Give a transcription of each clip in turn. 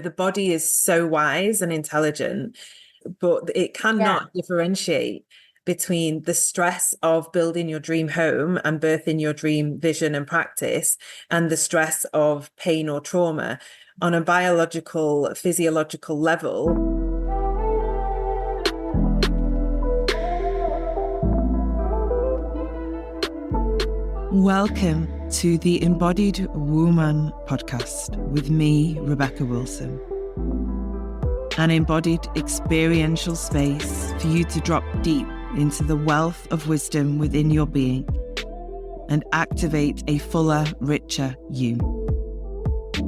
The body is so wise and intelligent, but it Yeah. cannot differentiate between the stress of building your dream home and birthing your dream vision and practice and the stress of pain or trauma on a biological, physiological level. Welcome to the Embodied Woman podcast with me, Rebecca Wilson. An embodied experiential space for you to drop deep into the wealth of wisdom within your being and activate a fuller, richer you.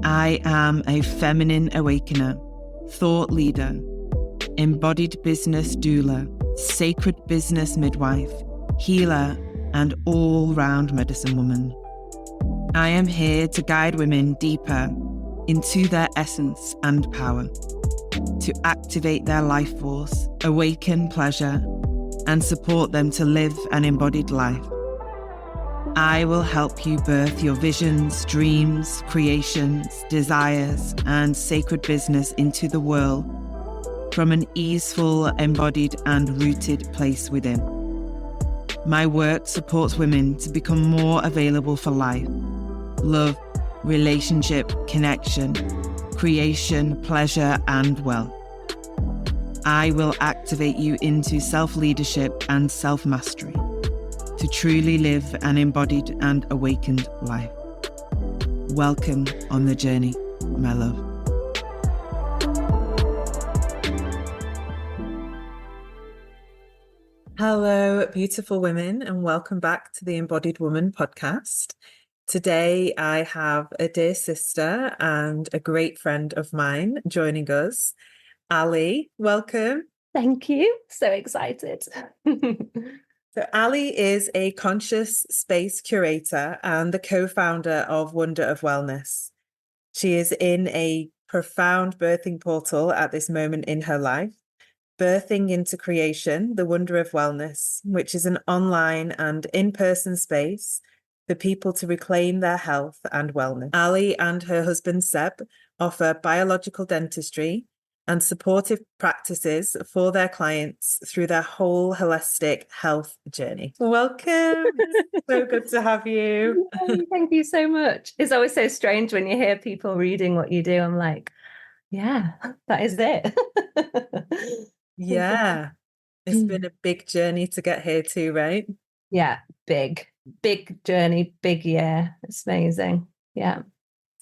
I am a feminine awakener, thought leader, embodied business doula, sacred business midwife, healer, and all-round medicine woman. I am here to guide women deeper into their essence and power, to activate their life force, awaken pleasure, and support them to live an embodied life. I will help you birth your visions, dreams, creations, desires, and sacred business into the world from an easeful, embodied, and rooted place within. My work supports women to become more available for life, love, relationship, connection, creation, pleasure, and wealth. I will activate you into self-leadership and self-mastery to truly live an embodied and awakened life. Welcome on the journey, my love. Hello, beautiful women, and welcome back to the Embodied Woman podcast. Today, I have a dear sister and a great friend of mine joining us. Ali, welcome. Thank you. So excited. So Ali is a conscious space curator and the co-founder of Wonder of Wellness. She is in a profound birthing portal at this moment in her life, birthing into creation, the Wonder of Wellness, which is an online and in-person space for people to reclaim their health and wellness. Ali and her husband Seb offer biological dentistry and supportive practices for their clients through their whole holistic health journey. Welcome. It's so good to have you. Yay, thank you so much. It's always so strange when you hear people reading what you do. I'm like, yeah, that is it. Yeah, it's been a big journey to get here too, right? Yeah, big journey, big year. It's amazing. Yeah,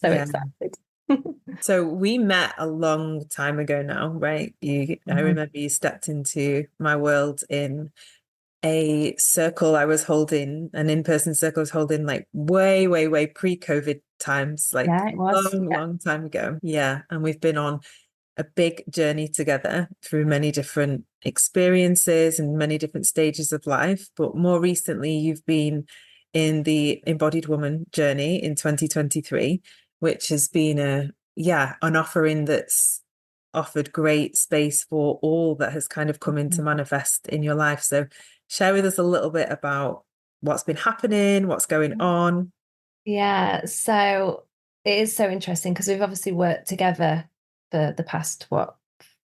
so Yeah. excited. So we met a long time ago now, right? I remember you stepped into my world in a circle I was holding, an in-person circle I was holding like way pre-COVID times, like Yeah, it was. long time ago. Yeah. And we've been on a big journey together through many different experiences and many different stages of life. But more recently, you've been in the Embodied Woman journey in 2023, which has been an offering that's offered great space for all that has kind of come into manifest in your life. So share with us a little bit about what's been happening, what's going on. Yeah, so it is so interesting because we've obviously worked together for the past,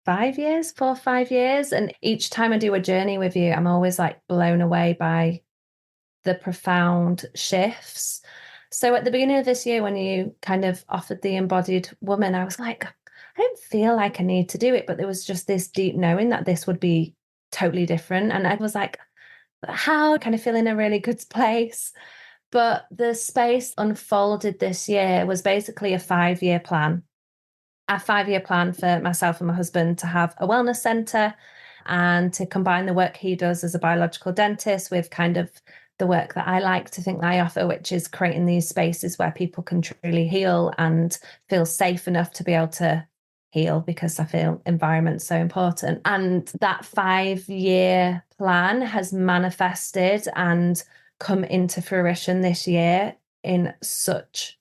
5 years, 4 or 5 years. And each time I do a journey with you, I'm always like blown away by the profound shifts. So at the beginning of this year, when you kind of offered the Embodied Woman, I was like, I don't feel like I need to do it, but there was just this deep knowing that this would be totally different. And I was like, how? Kind of feel in a really good place. But the space unfolded this year was basically a 5-year plan for myself and my husband to have a wellness centre and to combine the work he does as a biological dentist with kind of the work that I like to think that I offer, which is creating these spaces where people can truly heal and feel safe enough to be able to heal, because I feel environment's so important. And that 5-year plan has manifested and come into fruition this year in such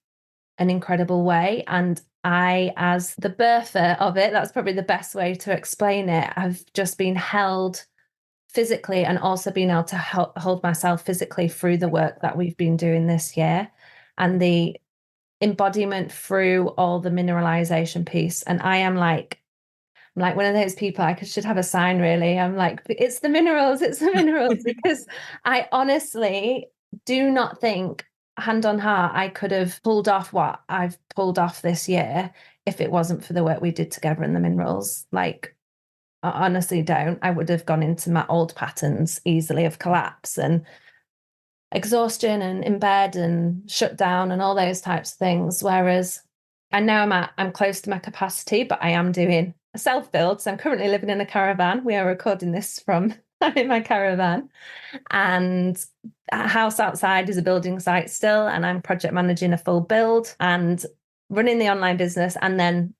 an incredible way. And I, as the birther of it, that's probably the best way to explain it, I've just been held physically and also been able to hold myself physically through the work that we've been doing this year. And the embodiment through all the mineralization piece. And I'm like one of those people, I should have a sign really. I'm like, it's the minerals, because I honestly do not think, hand on heart, I could have pulled off what I've pulled off this year if it wasn't for the work we did together in the minerals. Like, I honestly don't. I would have gone into my old patterns easily of collapse and exhaustion and in bed and shut down and all those types of things. Whereas I know I'm close to my capacity, but I am doing a self-build. So I'm currently living in a caravan. We are recording this from I'm in my caravan, and a house outside is a building site still, and I'm project managing a full build and running the online business, and then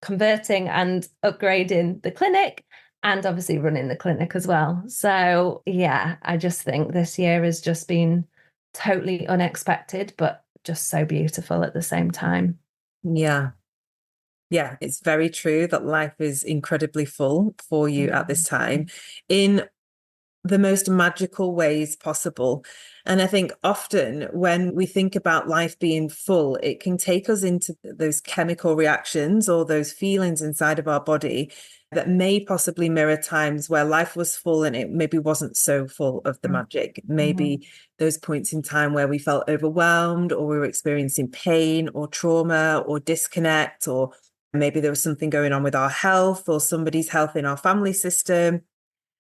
converting and upgrading the clinic, and obviously running the clinic as well. So yeah, I just think this year has just been totally unexpected, but just so beautiful at the same time. Yeah. Yeah, it's very true that life is incredibly full for you at this time in the most magical ways possible. And I think often when we think about life being full, it can take us into those chemical reactions or those feelings inside of our body that may possibly mirror times where life was full and it maybe wasn't so full of the magic. Maybe those points in time where we felt overwhelmed, or we were experiencing pain or trauma or disconnect, or maybe there was something going on with our health or somebody's health in our family system.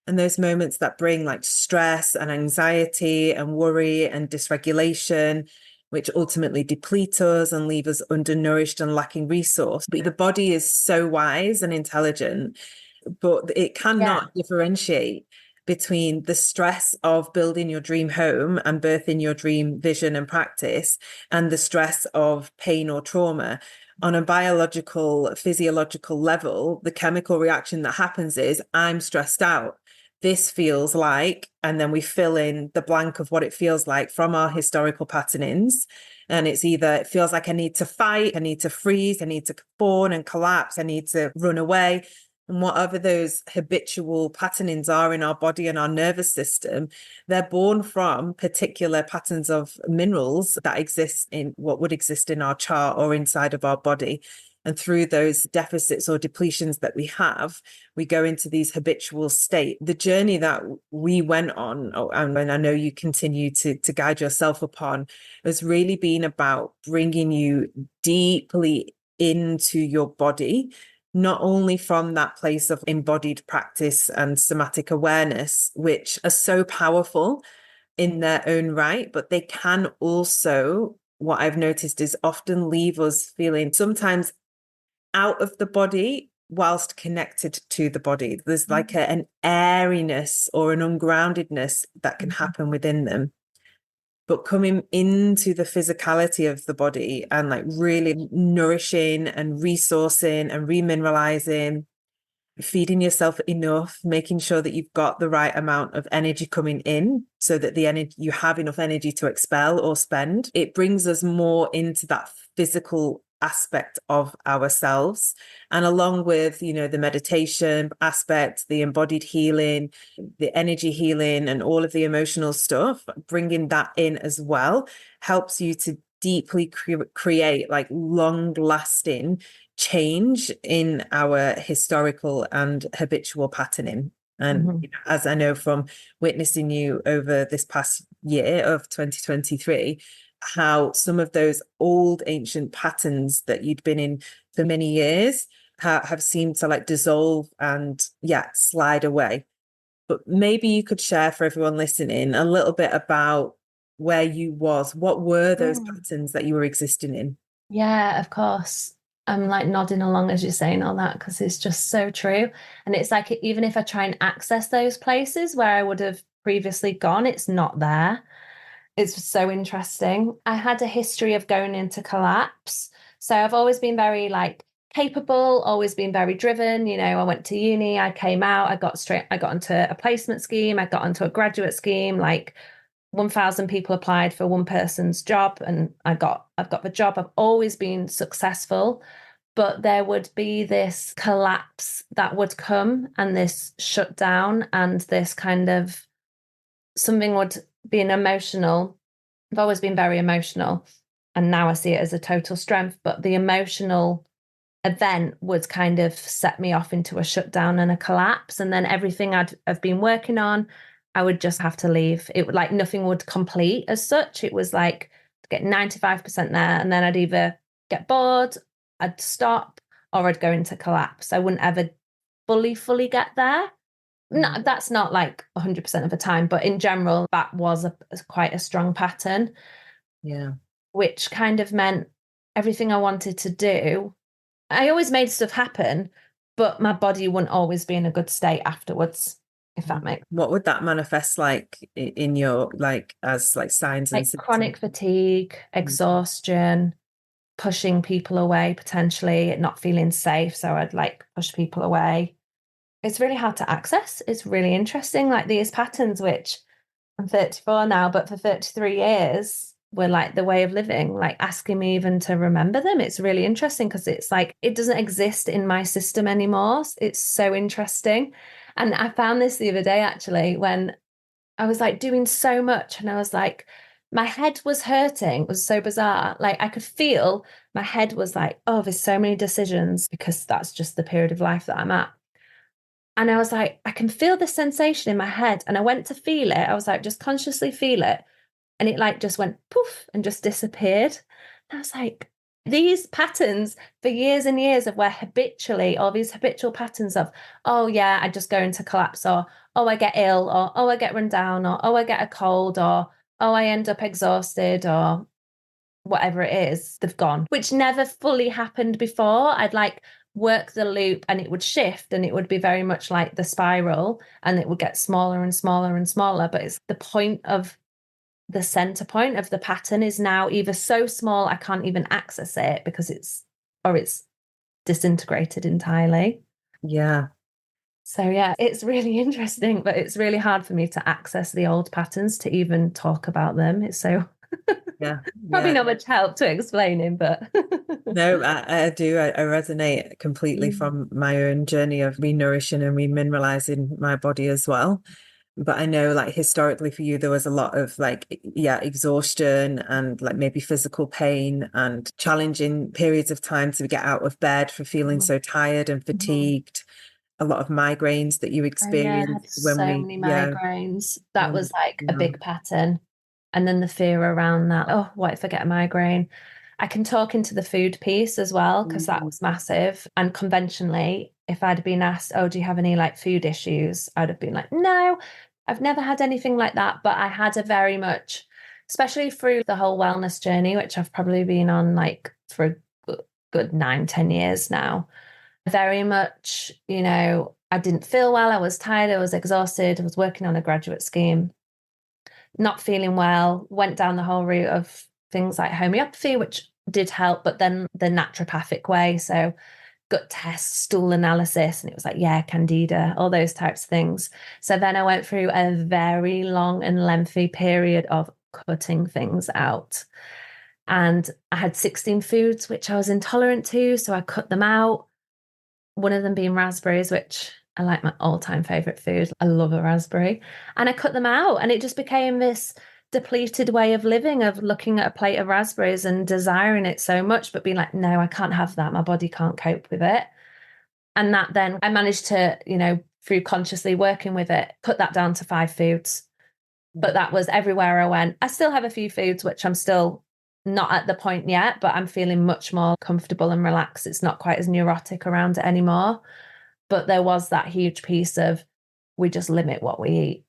And those moments that bring like stress and anxiety and worry and dysregulation, which ultimately deplete us and leave us undernourished and lacking resource. But the body is so wise and intelligent, but it cannot differentiate between the stress of building your dream home and birthing your dream vision and practice and the stress of pain or trauma. On a biological, physiological level, the chemical reaction that happens is I'm stressed out. This feels like, and then we fill in the blank of what it feels like from our historical patternings. And it's either it feels like I need to fight, I need to freeze, I need to fawn and collapse, I need to run away. And whatever those habitual patternings are in our body and our nervous system, they're born from particular patterns of minerals that exist in what would exist in our chart or inside of our body. And through those deficits or depletions that we have, we go into these habitual state. The journey that we went on, and I know you continue to guide yourself upon, has really been about bringing you deeply into your body, not only from that place of embodied practice and somatic awareness, which are so powerful in their own right, but they can also, what I've noticed is often leave us feeling sometimes out of the body whilst connected to the body. There's like an airiness or an ungroundedness that can happen within them. But coming into the physicality of the body and like really nourishing and resourcing and remineralizing, feeding yourself enough, making sure that you've got the right amount of energy coming in so that the energy you have enough energy to expel or spend. It brings us more into that physical aspect of ourselves. And along with, you know, the meditation aspect, the embodied healing, the energy healing, and all of the emotional stuff, bringing that in as well helps you to deeply create like long lasting change in our historical and habitual patterning. And you know, as I know from witnessing you over this past year of 2023, how some of those old ancient patterns that you'd been in for many years have seemed to like dissolve and slide away. But maybe you could share for everyone listening a little bit about where you was. What were those patterns that you were existing in? Yeah, of course. I'm like nodding along as you're saying all that because it's just so true. And it's like, even if I try and access those places where I would have previously gone, it's not there. It's so interesting. I had a history of going into collapse. So I've always been very like capable, always been very driven. You know, I went to uni, I came out, I got into a placement scheme, I got onto a graduate scheme, like 1,000 people applied for one person's job, and I've got the job. I've always been successful, but there would be this collapse that would come and this shutdown and this kind of something would be an emotional. I've always been very emotional. And now I see it as a total strength. But the emotional event would kind of set me off into a shutdown and a collapse. And then everything I've been working on, I would just have to leave. It would like nothing would complete as such. It was like get 95% there. And then I'd either get bored, I'd stop, or I'd go into collapse. I wouldn't ever fully get there. No, that's not like 100% of the time, but in general, that was quite a strong pattern. Yeah. Which kind of meant everything I wanted to do, I always made stuff happen, but my body wouldn't always be in a good state afterwards, if that makes sense. What would that manifest like in your, like, as like signs and Like symptoms? chronic fatigue, exhaustion, pushing people away, potentially not feeling safe. So I'd like push people away. It's really hard to access. It's really interesting. Like these patterns, which I'm 34 now, but for 33 years, were like the way of living, like asking me even to remember them. It's really interesting because it's like it doesn't exist in my system anymore. It's so interesting. And I found this the other day actually when I was like doing so much and I was like, my head was hurting. It was so bizarre. Like I could feel my head was like, oh, there's so many decisions because that's just the period of life that I'm at. And I was like, I can feel the sensation in my head. And I went to feel it. I was like, just consciously feel it. And it like just went poof and just disappeared. And I was like, these patterns for years and years of where habitually, all these habitual patterns of, oh yeah, I just go into collapse, or oh, I get ill, or oh, I get run down, or oh, I get a cold, or oh, I end up exhausted, or whatever it is, they've gone, which never fully happened before. I'd like work the loop and it would shift and it would be very much like the spiral and it would get smaller and smaller and smaller. But it's the point of the center point of the pattern is now either so small I can't even access it because it's disintegrated entirely. Yeah. So yeah, it's really interesting, but it's really hard for me to access the old patterns to even talk about them. It's so probably not much help to explaining, but no, I do. I resonate completely from my own journey of renourishing and remineralizing my body as well. But I know like historically for you, there was a lot of like, exhaustion and like maybe physical pain and challenging periods of time to get out of bed for feeling so tired and fatigued. A lot of migraines that you experienced I had so many migraines. That was like a big pattern. And then the fear around that, oh, what if I get a migraine? I can talk into the food piece as well, because that was massive. And conventionally, if I'd been asked, oh, do you have any like food issues? I'd have been like, no, I've never had anything like that. But I had a very much, especially through the whole wellness journey, which I've probably been on like for a good 9-10 years now. Very much, I didn't feel well. I was tired. I was exhausted. I was working on a graduate scheme, not feeling well, went down the whole route of things like homeopathy, which did help, but then the naturopathic way. So gut tests, stool analysis, and it was like, yeah, candida, all those types of things. So then I went through a very long and lengthy period of cutting things out. And I had 16 foods which I was intolerant to. So I cut them out. One of them being raspberries, which I like my all-time favorite food. I love a raspberry. And I cut them out and it just became this depleted way of living, of looking at a plate of raspberries and desiring it so much, but being like, no, I can't have that. My body can't cope with it. And that then I managed to, through consciously working with it, cut that down to 5 foods. But that was everywhere I went. I still have a few foods, which I'm still not at the point yet, but I'm feeling much more comfortable and relaxed. It's not quite as neurotic around it anymore. But there was that huge piece of we just limit what we eat,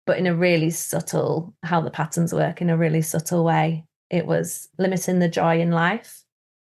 but in a really subtle, how the patterns work in a really subtle way. It was limiting the joy in life.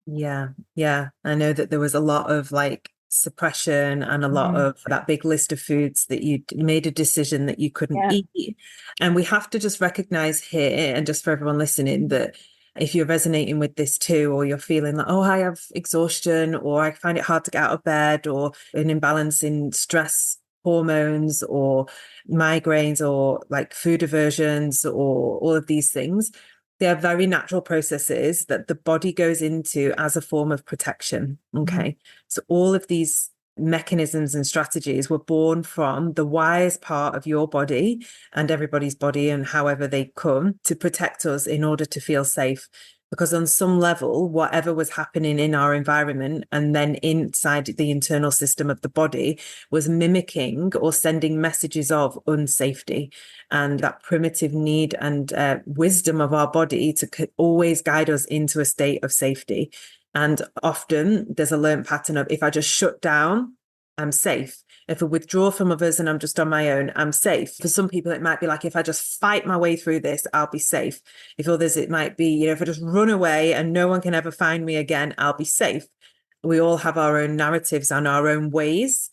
Yeah. Yeah. I know that there was a lot of like suppression and a lot of that big list of foods that you made a decision that you couldn't eat. And we have to just recognize here, and just for everyone listening, that if you're resonating with this too, or you're feeling like, oh, I have exhaustion, or I find it hard to get out of bed, or an imbalance in stress hormones, or migraines, or like food aversions, or all of these things, they are very natural processes that the body goes into as a form of protection. Okay. So all of these mechanisms and strategies were born from the wise part of your body and everybody's body, and however they come to protect us in order to feel safe. because on some level, whatever was happening in our environment and then inside the internal system of the body was mimicking or sending messages of unsafety, and that primitive need and wisdom of our body to always guide us into a state of safety. And often there's a learned pattern of, if I just shut down, I'm safe. If I withdraw from others and I'm just on my own, I'm safe. For some people, it might be like, if I just fight my way through this, I'll be safe. If others, it might be, if I just run away and no one can ever find me again, I'll be safe. We all have our own narratives and our own ways,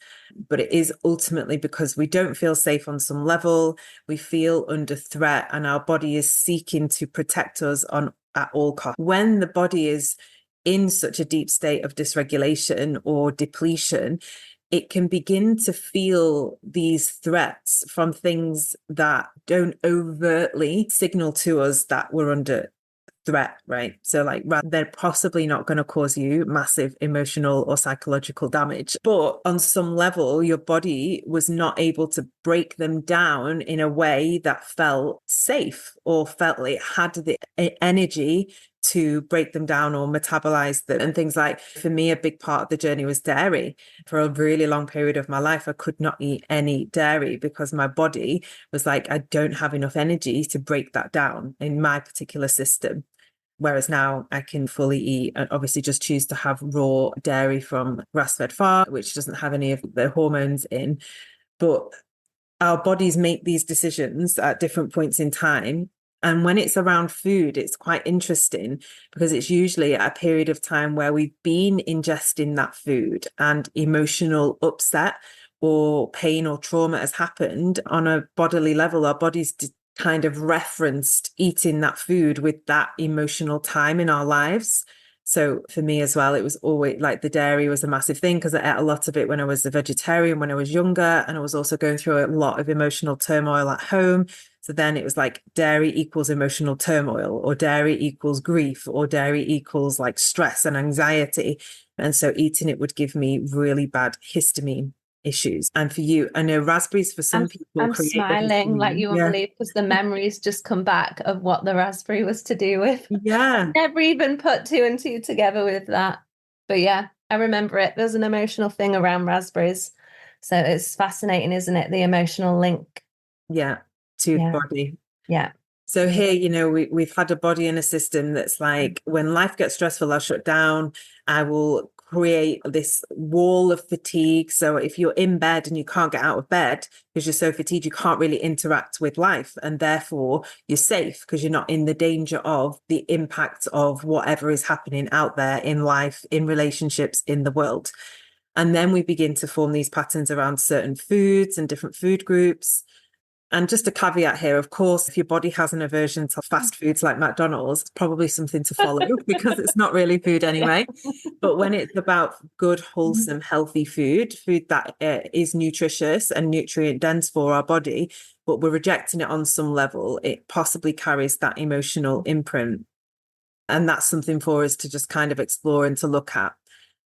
but it is ultimately because we don't feel safe on some level. We feel under threat and our body is seeking to protect us at all costs. When the body is in such a deep state of dysregulation or depletion, it can begin to feel these threats from things that don't overtly signal to us that we're under threat, right? So like, they're possibly not going to cause you massive emotional or psychological damage, but on some level your body was not able to break them down in a way that felt safe or felt like it had the energy to break them down or metabolize them. And things like, for me, a big part of the journey was dairy. For a really long period of my life, I could not eat any dairy because my body was like, I don't have enough energy to break that down in my particular system. Whereas now I can fully eat and obviously just choose to have raw dairy from grass-fed farm, which doesn't have any of the hormones in. But our bodies make these decisions at different points in time. And when it's around food, it's quite interesting because it's usually at a period of time where we've been ingesting that food and emotional upset or pain or trauma has happened on a bodily level. Our bodies kind of referenced eating that food with that emotional time in our lives. So for me as well, it was always like the dairy was a massive thing because I ate a lot of it when I was a vegetarian, when I was younger, and I was also going through a lot of emotional turmoil at home. So then it was like dairy equals emotional turmoil, or dairy equals grief, or dairy equals like stress and anxiety. And so eating it would give me really bad histamine issues. And for you, I know raspberries for some people I'm create smiling like you won't yeah. believe, because the memories just come back of what the raspberry was to do with. Yeah. Never even put two and two together with that. But yeah, I remember it. There's an emotional thing around raspberries. So it's fascinating, isn't it? The emotional link. Yeah. To the body. Yeah. So here, we've had a body and a system that's like, when life gets stressful, I'll shut down. I will create this wall of fatigue. So if you're in bed and you can't get out of bed because you're so fatigued, you can't really interact with life. And therefore you're safe because you're not in the danger of the impact of whatever is happening out there in life, in relationships, in the world. And then we begin to form these patterns around certain foods and different food groups. And just a caveat here, of course, if your body has an aversion to fast foods like McDonald's, it's probably something to follow because it's not really food anyway. But when it's about good, wholesome, healthy food that is nutritious and nutrient dense for our body, but we're rejecting it on some level, it possibly carries that emotional imprint. And that's something for us to just kind of explore and to look at.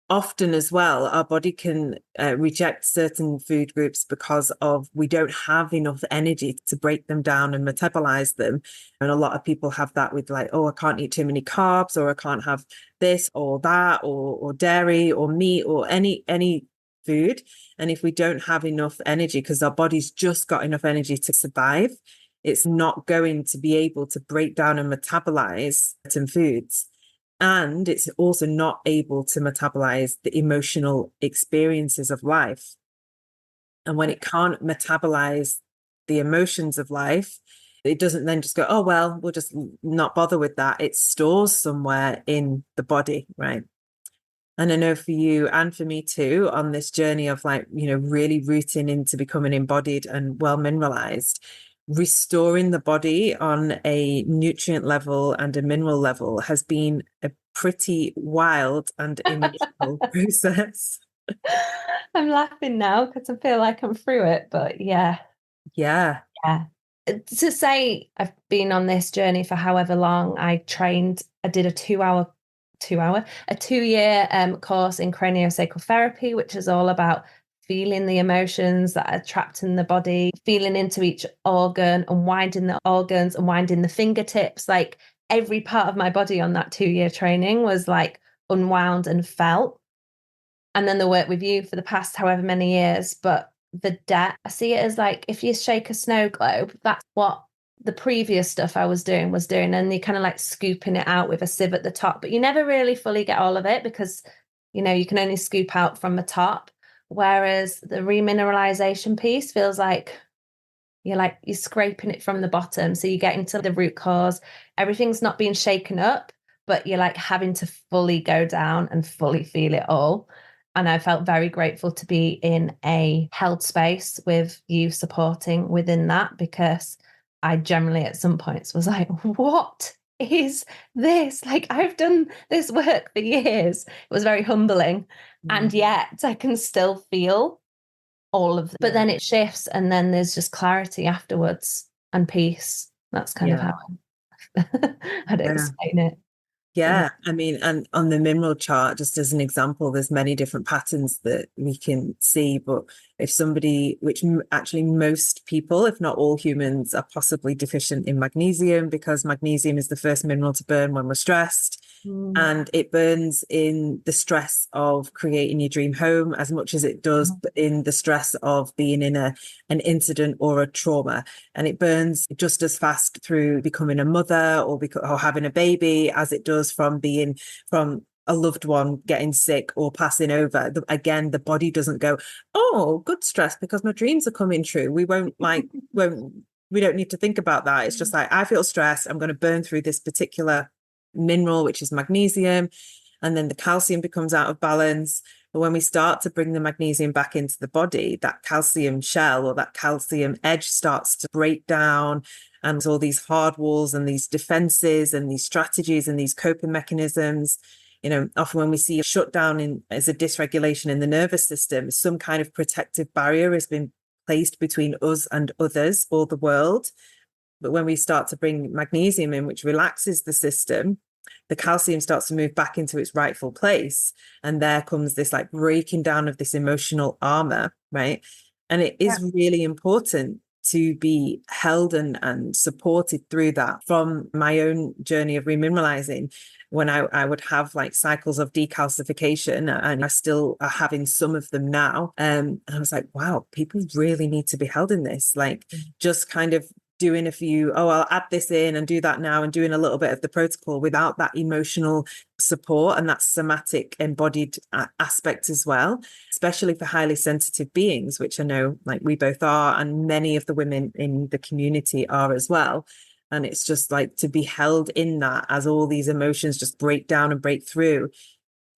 Often as well, our body can reject certain food groups because we don't have enough energy to break them down and metabolize them. And a lot of people have that with like, oh, I can't eat too many carbs, or I can't have this or that, or dairy or meat or any food. And if we don't have enough energy, because our body's just got enough energy to survive, it's not going to be able to break down and metabolize certain foods. And it's also not able to metabolize the emotional experiences of life. And when it can't metabolize the emotions of life, it doesn't then just go, oh, well, we'll just not bother with that. It stores somewhere in the body, right? And I know for you and for me too, on this journey of like, really rooting into becoming embodied and well mineralized, restoring the body on a nutrient level and a mineral level has been a pretty wild and emotional process. I'm laughing now because I feel like I'm through it, but yeah. To say I've been on this journey for however long, I did a 2-year course in craniosacral therapy, which is all about feeling the emotions that are trapped in the body, feeling into each organ, unwinding the organs, unwinding the fingertips, like every part of my body on that 2-year training was like unwound and felt. And then the work with you for the past however many years, but the depth, I see it as like if you shake a snow globe, that's what the previous stuff I was doing, and you're kind of like scooping it out with a sieve at the top, but you never really fully get all of it because, you know, you can only scoop out from the top. Whereas the remineralization piece feels like you're scraping it from the bottom. So you get into the root cause, everything's not being shaken up, but you're like having to fully go down and fully feel it all. And I felt very grateful to be in a held space with you supporting within that, because I generally at some points was like, what is this? Like, I've done this work for years. It was very humbling. And yet I can still feel all of but then it shifts, and then there's just clarity afterwards and peace. That's kind of how I'd explain it. Yeah, I mean, and on the mineral chart, just as an example, there's many different patterns that we can see. But if somebody, which actually most people, if not all humans, are possibly deficient in magnesium, because magnesium is the first mineral to burn when we're stressed. And it burns in the stress of creating your dream home as much as it does in the stress of being in an incident or a trauma. And it burns just as fast through becoming a mother or having a baby as it does from a loved one getting sick or passing over. Again, the body doesn't go, oh, good stress because my dreams are coming true. We don't need to think about that. It's just like, I feel stressed. I'm going to burn through this particular mineral, which is magnesium, and then the calcium becomes out of balance. But when we start to bring the magnesium back into the body, that calcium shell or that calcium edge starts to break down, and all these hard walls and these defenses and these strategies and these coping mechanisms, you know, often when we see a shutdown as a dysregulation in the nervous system, some kind of protective barrier has been placed between us and others or the world. But when we start to bring magnesium in, which relaxes the system, the calcium starts to move back into its rightful place. And there comes this like breaking down of this emotional armor, right? And it is really important to be held and supported through that. From my own journey of remineralizing, when I would have like cycles of decalcification, and I still are having some of them now. And I was like, wow, people really need to be held in this. Like just kind of doing a few, I'll add this in and do that now, and doing a little bit of the protocol without that emotional support and that somatic embodied aspect as well, especially for highly sensitive beings, which I know like we both are, and many of the women in the community are as well. And it's just like to be held in that as all these emotions just break down and break through.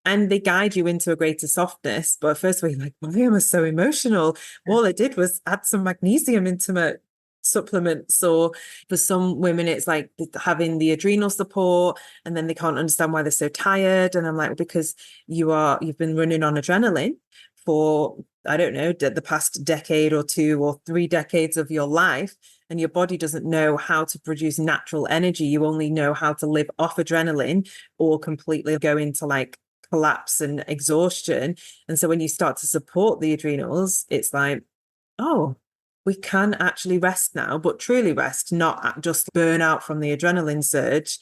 And they guide you into a greater softness. But first of all, you're like, why am I so emotional? All I did was add some magnesium into my supplements. Or for some women, it's like having the adrenal support, and then they can't understand why they're so tired. And I'm like, because you've been running on adrenaline for, I don't know, the past decade or 2 or 3 decades of your life, and your body doesn't know how to produce natural energy. You only know how to live off adrenaline or completely go into like collapse and exhaustion. And so when you start to support the adrenals, it's like, oh, we can actually rest now, but truly rest, not just burn out from the adrenaline surge.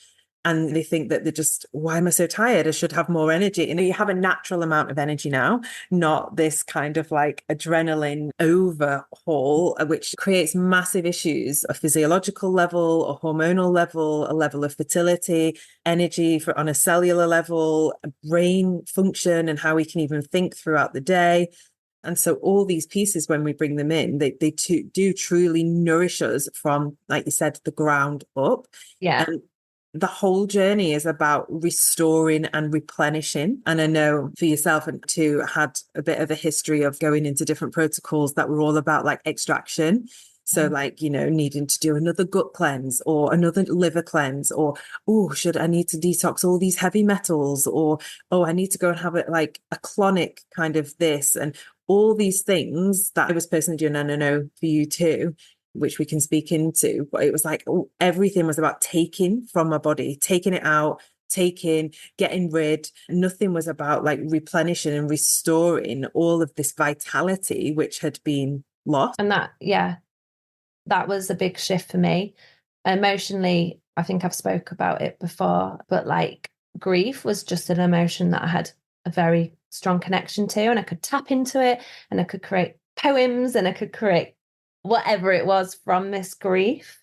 And they think that they're just, why am I so tired? I should have more energy. You know, you have a natural amount of energy now, not this kind of like adrenaline overhaul, which creates massive issues, a physiological level, a hormonal level, a level of fertility, energy on a cellular level, brain function, and how we can even think throughout the day. And so all these pieces, when we bring them in, they do truly nourish us from, like you said, the ground up. Yeah. And the whole journey is about restoring and replenishing. And I know for yourself and too, had a bit of a history of going into different protocols that were all about like extraction. So like, you know, needing to do another gut cleanse or another liver cleanse, or, should I need to detox all these heavy metals, or, I need to go and have it like a colonic kind of this, and all these things that I was personally doing. And I know for you too, which we can speak into, but it was like, everything was about taking from my body, taking it out, getting rid. Nothing was about like replenishing and restoring all of this vitality, which had been lost. And that was a big shift for me. Emotionally, I think I've spoke about it before, but like grief was just an emotion that I had a very strong connection to, and I could tap into it, and I could create poems, and I could create whatever it was from this grief.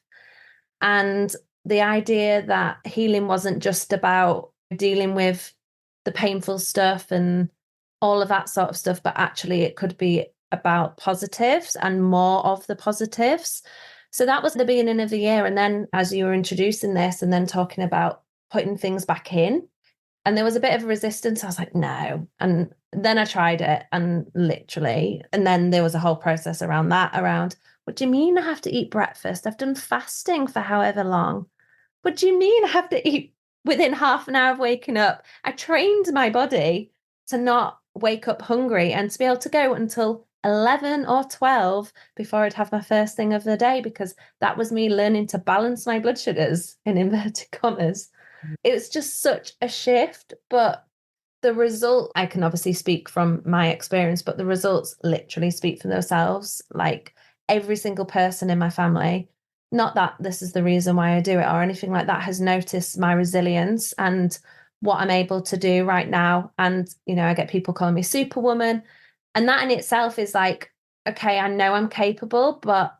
And the idea that healing wasn't just about dealing with the painful stuff and all of that sort of stuff, but actually it could be about positives and more of the positives. So that was the beginning of the year. And then as you were introducing this and then talking about putting things back in, and there was a bit of a resistance. I was like, no. And then I tried it, and literally, and then there was a whole process around that, around, what do you mean I have to eat breakfast? I've done fasting for however long. What do you mean I have to eat within half an hour of waking up? I trained my body to not wake up hungry and to be able to go until 11 or 12 before I'd have my first thing of the day, because that was me learning to balance my blood sugars, in inverted commas. It was just such a shift, but the result, I can obviously speak from my experience, but the results literally speak for themselves. Like every single person in my family, not that this is the reason why I do it or anything like that, has noticed my resilience and what I'm able to do right now. And, you know, I get people calling me Superwoman. And that in itself is like, okay, I know I'm capable, but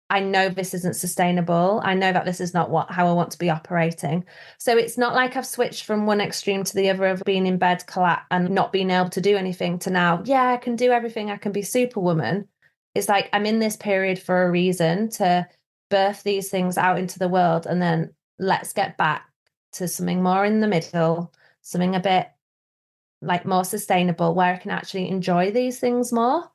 I know this isn't sustainable. I know that this is not how I want to be operating. So it's not like I've switched from one extreme to the other of being in bed, collapse, and not being able to do anything, to now, yeah, I can do everything. I can be Superwoman. It's like I'm in this period for a reason, to birth these things out into the world, and then let's get back to something more in the middle, something a bit like more sustainable, where I can actually enjoy these things more.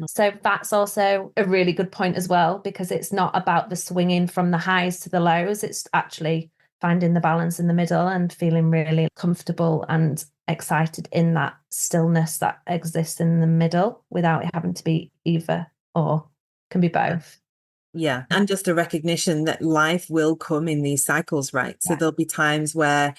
So that's also a really good point as well, because it's not about the swinging from the highs to the lows. It's actually finding the balance in the middle and feeling really comfortable and excited in that stillness that exists in the middle, without it having to be either or. Can be both. Yeah. And just a recognition that life will come in these cycles, right? So there'll be times where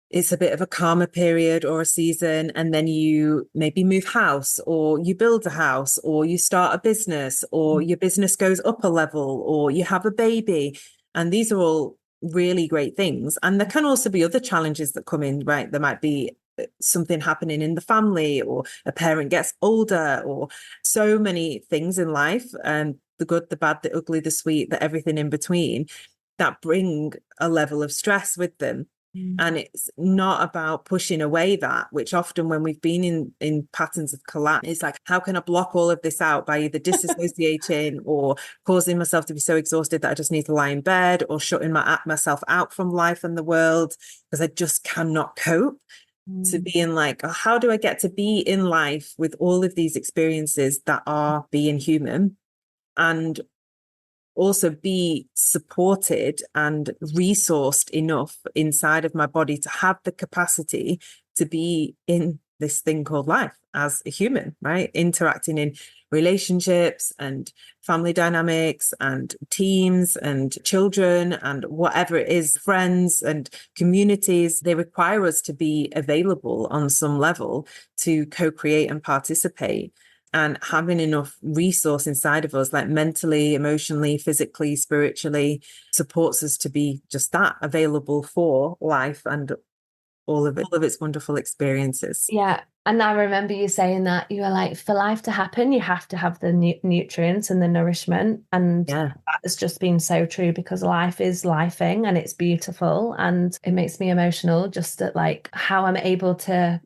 it's a bit of a calmer period or a season, and then you maybe move house, or you build a house, or you start a business, or your business goes up a level, or you have a baby. And these are all really great things. And there can also be other challenges that come in, right? There might be something happening in the family, or a parent gets older, or so many things in life, and the good, the bad, the ugly, the sweet, the everything in between, that bring a level of stress with them. And it's not about pushing away that, which often when we've been in patterns of collapse, it's like, how can I block all of this out by either disassociating or causing myself to be so exhausted that I just need to lie in bed, or shutting myself out from life and the world because I just cannot cope, to being like, oh, how do I get to be in life with all of these experiences that are being human, and also be supported and resourced enough inside of my body to have the capacity to be in this thing called life as a human, right? Interacting in relationships and family dynamics and teams and children and whatever it is, friends and communities. They require us to be available on some level to co-create and participate. And having enough resource inside of us, like mentally, emotionally, physically, spiritually, supports us to be just that, available for life and all of its wonderful experiences. Yeah. And I remember you saying that you were like, for life to happen, you have to have the nutrients and the nourishment. And that has just been so true, because life is lifing and it's beautiful. And it makes me emotional just at like how I'm able to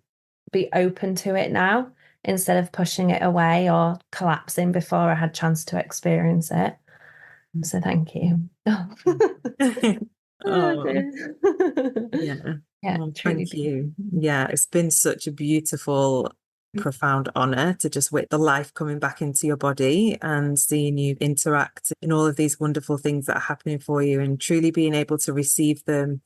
be open to it now, instead of pushing it away or collapsing before I had chance to experience it. So thank you. Thank you. Yeah, it's been such a beautiful, profound honor to just witness the life coming back into your body and seeing you interact in all of these wonderful things that are happening for you, and truly being able to receive them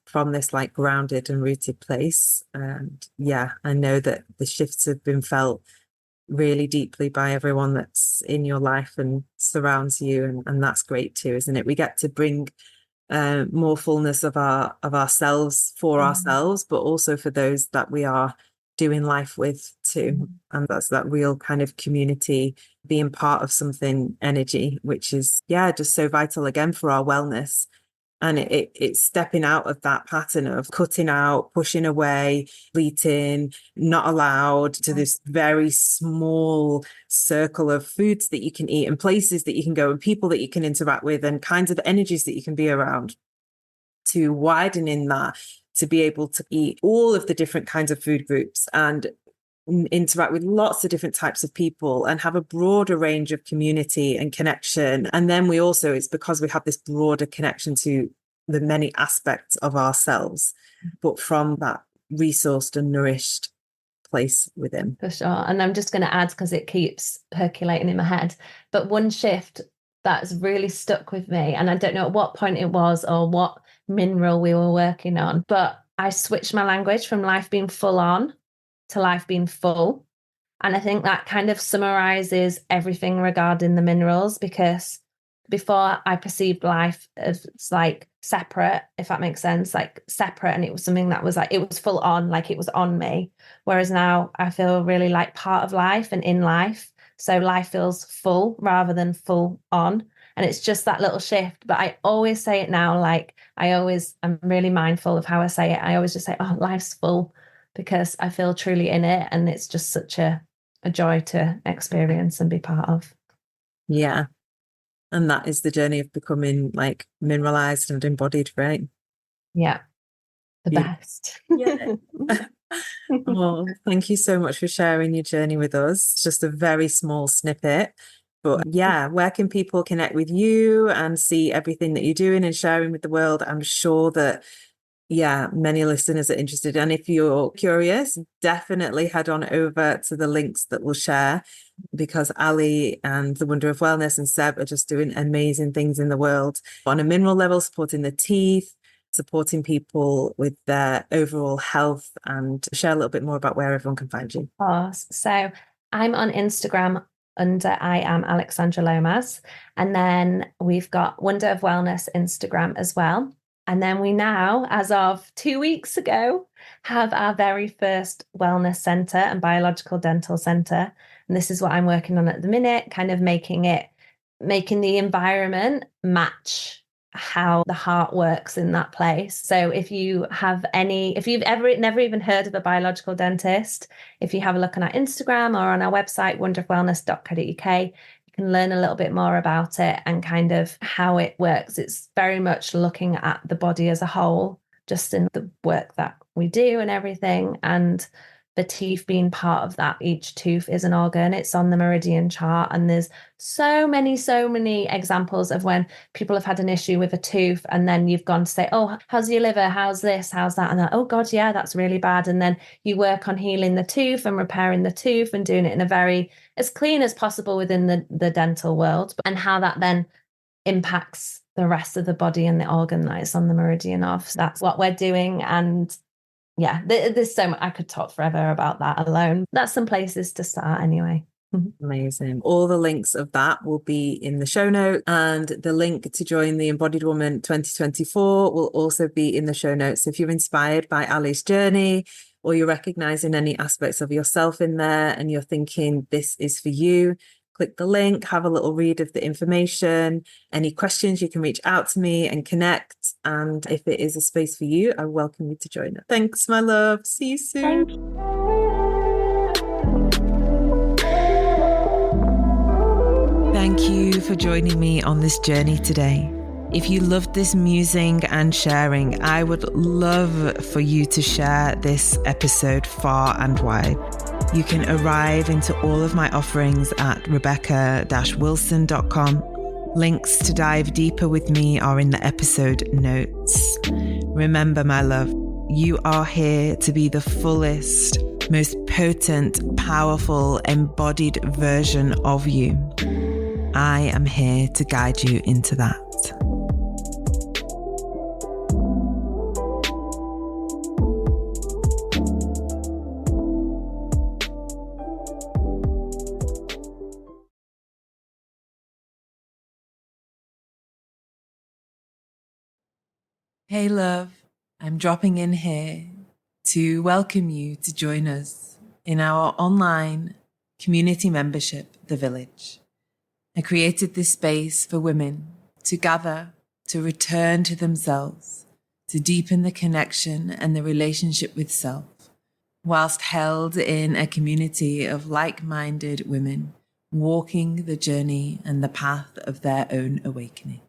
from this like grounded and rooted place. And yeah, I know that the shifts have been felt really deeply by everyone that's in your life and surrounds you, and that's great too, isn't it? We get to bring more fullness of ourselves for ourselves, but also for those that we are doing life with too. And that's that real kind of community, being part of something energy, which is just so vital again for our wellness. And it's stepping out of that pattern of cutting out, pushing away, deleting, not allowed, to this very small circle of foods that you can eat and places that you can go and people that you can interact with and kinds of energies that you can be around, to widening that to be able to eat all of the different kinds of food groups and interact with lots of different types of people and have a broader range of community and connection. And then we also, it's because we have this broader connection to the many aspects of ourselves, but from that resourced and nourished place within. For sure. And I'm just going to add, because it keeps percolating in my head, but one shift that's really stuck with me, and I don't know at what point it was or what mineral we were working on, but I switched my language from life being full on to life being full. And I think that kind of summarizes everything regarding the minerals, because before I perceived life as like separate, if that makes sense, like separate. And it was something that was like, it was full on, like it was on me. Whereas now I feel really like part of life and in life. So life feels full rather than full on. And it's just that little shift. But I always say it now, like I'm really mindful of how I say it. I always just say, oh, life's full, because I feel truly in it. And it's just such a joy to experience and be part of. Yeah. And that is the journey of becoming like mineralized and embodied, right? Yeah. The best. Yeah. Oh, thank you so much for sharing your journey with us. It's just a very small snippet. But yeah, where can people connect with you and see everything that you're doing and sharing with the world? I'm sure that, yeah, many listeners are interested. And if you're curious, definitely head on over to the links that we'll share, because Ali and the Wonder of Wellness and Seb are just doing amazing things in the world on a mineral level, supporting the teeth, supporting people with their overall health, and share a little bit more about where everyone can find you. Of course. So I'm on Instagram under I am Alexandra Lomas. And then we've got Wonder of Wellness Instagram as well. And then we now, as of 2 weeks ago, have our very first wellness centre and biological dental centre. And this is what I'm working on at the minute, kind of making the environment match how the heart works in that place. So if you've never even heard of a biological dentist, if you have a look on our Instagram or on our website, wonderofwellness.co.uk, you can learn a little bit more about it and kind of how it works. It's very much looking at the body as a whole, just in the work that we do and everything. And the teeth being part of that. Each tooth is an organ. It's on the meridian chart. And there's so many examples of when people have had an issue with a tooth, and then you've gone to say, oh, how's your liver? How's this? How's that? And then, oh God, yeah, that's really bad. And then you work on healing the tooth and repairing the tooth and doing it in a very as clean as possible within the dental world, and how that then impacts the rest of the body and the organ that is on the meridian of. So that's what we're doing. And yeah, there's so much. I could talk forever about that alone. That's some places to start anyway. Amazing. All the links of that will be in the show notes, and the link to join the Embodied Woman 2024 will also be in the show notes. If you're inspired by Ali's journey, or you're recognizing any aspects of yourself in there and you're thinking this is for you, click the link, have a little read of the information. Any questions, you can reach out to me and connect. And if it is a space for you, I welcome you to join it. Thanks, my love. See you soon. Thank you. Thank you for joining me on this journey today. If you loved this musing and sharing, I would love for you to share this episode far and wide. You can arrive into all of my offerings at rebecca-wilson.com. Links to dive deeper with me are in the episode notes. Remember, my love, you are here to be the fullest, most potent, powerful, embodied version of you. I am here to guide you into that. Hey love, I'm dropping in here to welcome you to join us in our online community membership, The Village. I created this space for women to gather, to return to themselves, to deepen the connection and the relationship with self, whilst held in a community of like-minded women walking the journey and the path of their own awakening.